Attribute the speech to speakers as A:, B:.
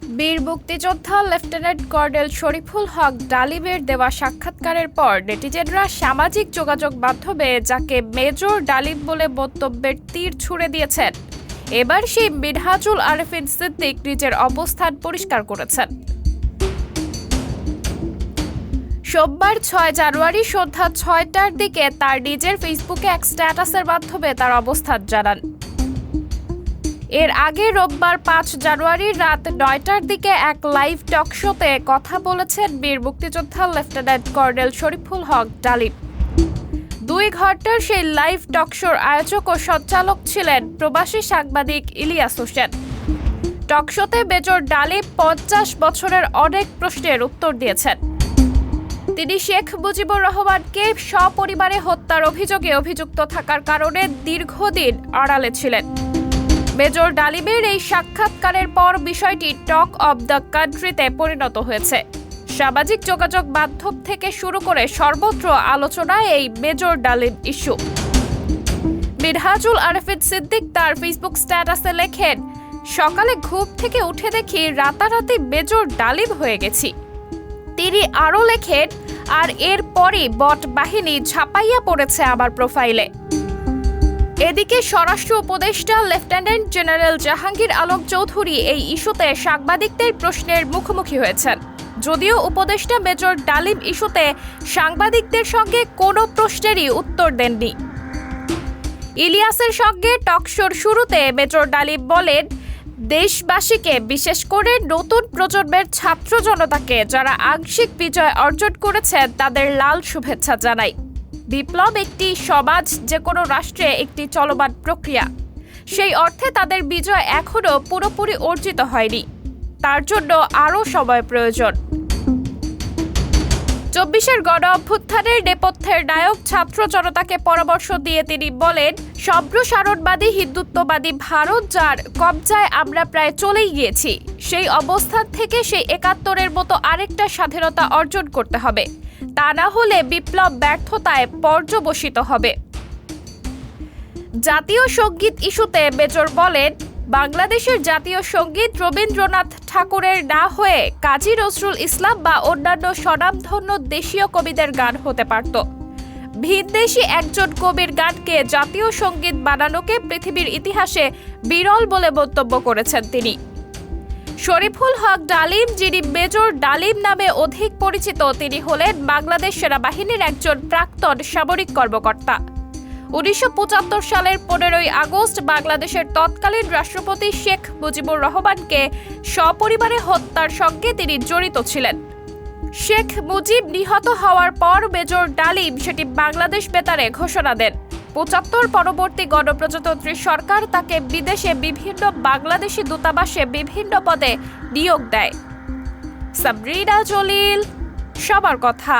A: বীর মুক্তিযোদ্ধা lieutenant colonel Shariful হক ডালিমের দেওয়া সাক্ষাৎকারের পর নেটিজেনরা সামাজিক যোগাযোগ মাধ্যমে যাকে মেজর ডালিম বলে মন্তব্যের তীর ছুড়ে দিয়েছেন। এবার সেই মিনহাজুল আরেফিন সিদ্দিক নিজের অবস্থান পরিষ্কার করেছেন। সোমবার ৬ জানুয়ারি সন্ধ্যা ৬টার দিকে তার নিজের ফেসবুকে এক স্ট্যাটাসের মাধ্যমে তার অবস্থান জানান। এর আগে রোববার ৫ জানুয়ারি রাত ৯টার দিকে এক লাইভ টক শোতে কথা বলেছেন বীর মুক্তিযোদ্ধা লেফটেন্যান্ট কর্নেল শরীফুল হক ডালিম। ২ ঘন্টার সেই লাইভ টক শোর আয়োজক ও সঞ্চালক ছিলেন প্রবাসী সাংবাদিক ইলিয়াস হোসেন। টক শোতে মেজর ডালিম ৫০ বছরের অনেক প্রশ্নের উত্তর দিয়েছেন। তিনি শেখ মুজিবুর রহমানকে সপরিবারে হত্যার অভিযোগে অভিযুক্ত থাকার কারণে দীর্ঘদিন আড়ালে ছিলেন। মেজর ডালিমের এই সাক্ষাৎকারের পর বিষয়টি টক অব দ্য কান্ট্রিতে পরিণত হয়েছে। সামাজিক যোগাযোগ মাধ্যম থেকে শুরু করে সর্বত্র আলোচনায় এই মেজর ডালিম ইস্যু। মিনহাজুল আরেফিন সিদ্দিক তার ফেসবুক স্ট্যাটাসে লেখেন, সকালে ঘুম থেকে উঠে দেখি রাতারাতি মেজর ডালিম হয়ে গেছি। তিনি আরও লেখেন, আর এরপরই বট বাহিনী ঝাঁপাইয়া পড়েছে আমার প্রোফাইলে। এদিকে স্বরাষ্ট্র উপদেষ্টা লেফটেন্যান্ট জেনারেল জাহাঙ্গীর আলম চৌধুরী এই ইস্যুতে সাংবাদিকদের প্রশ্নের মুখোমুখি হয়েছেন। যদিও উপদেষ্টা মেজর ডালিম ইস্যুতে সাংবাদিকদের সঙ্গে কোনো প্রশ্নেরই উত্তর দেননি। ইলিয়াসের সঙ্গে টকশোর শুরুতে মেজর ডালিম বলেন, দেশবাসীকে বিশেষ করে নতুন প্রজন্মের ছাত্র জনতাকে যারা আংশিক বিজয় অর্জন করেছেন তাদের লাল শুভেচ্ছা জানাই। বিপ্লব একটি সমাজ, যে কোনো রাষ্ট্রে একটি চলমান প্রক্রিয়া। সেই অর্থে তাদের বিজয় এখনো পুরোপুরি অর্জিত হয়নি, তার জন্য আরও সময় প্রয়োজন। ২৪-এর গণ অভ্যুত্থানের নেপথ্যের নায়ক ছাত্র জনতাকে পরামর্শ দিয়ে তিনি বলেন, সম্প্রসারণবাদী হিন্দুত্ববাদী ভারত যার কবজায় আমরা প্রায় চলেই গিয়েছি, সেই অবস্থান থেকে সেই ৭১-এর মতো আরেকটা স্বাধীনতা অর্জন করতে হবে। তা না হলে বিপ্লব ব্যর্থতায় পর্যবসিত হবে। জাতীয় সঙ্গীত ইস্যুতে মেজর বলেন, বাংলাদেশের জাতীয় সঙ্গীত রবীন্দ্রনাথ ঠাকুরের না হয়ে কাজী নজরুল ইসলাম বা অন্যান্য স্বনামধন্য দেশীয় কবিদের গান হতে পারত। ভিনদেশী একজন কবির গানকে জাতীয় সঙ্গীত বানানোকে পৃথিবীর ইতিহাসে বিরল বলে মন্তব্য করেছেন তিনি। শরীফুল হক ডালিম, যিনি মেজর ডালিম নামে অধিক পরিচিত, তিনি হলেন বাংলাদেশ সেনাবাহিনীর একজন প্রাক্তন সামরিক কর্মকর্তা। ১৯৭৫ সালের ১৫ই আগস্ট বাংলাদেশের তৎকালীন রাষ্ট্রপতি শেখ মুজিবুর রহমানকে সপরিবারে হত্যার সঙ্গে তিনি জড়িত ছিলেন। শেখ মুজিব নিহত হওয়ার পর মেজর ডালিম সেটি বাংলাদেশ বেতারে ঘোষণা দেন। ৭৫ পরবর্তী গণপ্রজাতন্ত্রী সরকার তাকে বিদেশে বিভিন্ন বাংলাদেশি দূতাবাসে বিভিন্ন পদে নিয়োগ দেয়। সাবরিনা জলিল, সবার কথা।